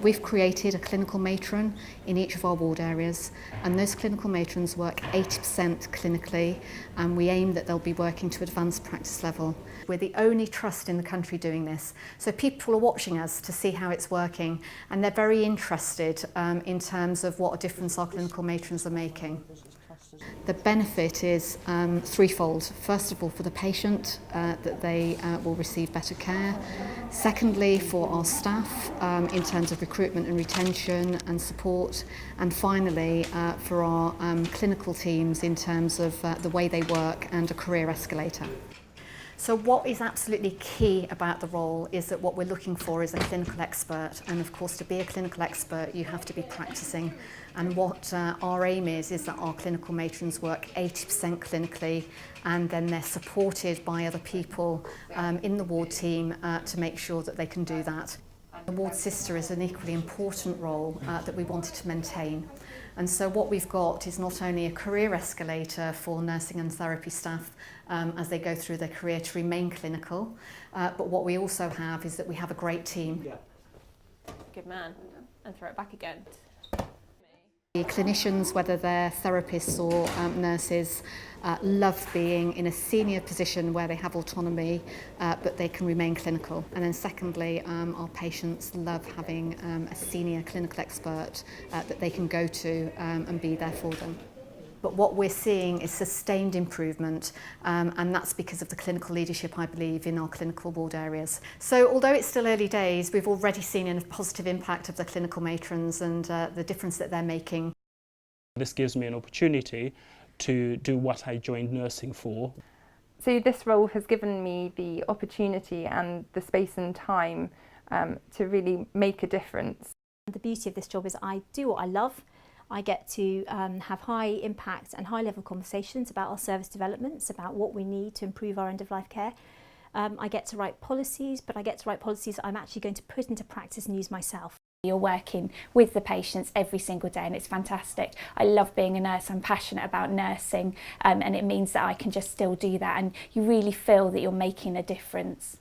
We've created a clinical matron in each of our ward areas, and those clinical matrons work 80% clinically, and we aim that they'll be working to advanced practice level. We're the only trust in the country doing this, so people are watching us to see how it's working, and they're very interested in terms of what a difference our clinical matrons are making. The benefit is threefold. First of all, for the patient, that they will receive better care. Secondly, for our staff, in terms of recruitment and retention and support. And finally, for our clinical teams in terms of the way they work and a career escalator. So what is absolutely key about the role is that what we're looking for is a clinical expert, and of course to be a clinical expert you have to be practicing, and what our aim is that our clinical matrons work 80% clinically, and then they're supported by other people in the ward team to make sure that they can do that. The ward sister is an equally important role that we wanted to maintain. And so what we've got is not only a career escalator for nursing and therapy staff as they go through their career to remain clinical, but what we also have is that we have a great team. Good man. And throw it back again. The clinicians, whether they're therapists or nurses, love being in a senior position where they have autonomy, but they can remain clinical. And then secondly, our patients love having a senior clinical expert that they can go to and be there for them. But what we're seeing is sustained improvement, and that's because of the clinical leadership, I believe, in our clinical ward areas. So although it's still early days, we've already seen a positive impact of the clinical matrons and the difference that they're making. This gives me an opportunity to do what I joined nursing for. So this role has given me the opportunity and the space and time to really make a difference. The beauty of this job is I do what I love. I get to have high impact and high level conversations about our service developments, about what we need to improve our end of life care. I get to write policies, but I get to write policies that I'm actually going to put into practice and use myself. You're working with the patients every single day and it's fantastic. I love being a nurse, I'm passionate about nursing, and it means that I can just still do that, and you really feel that you're making a difference.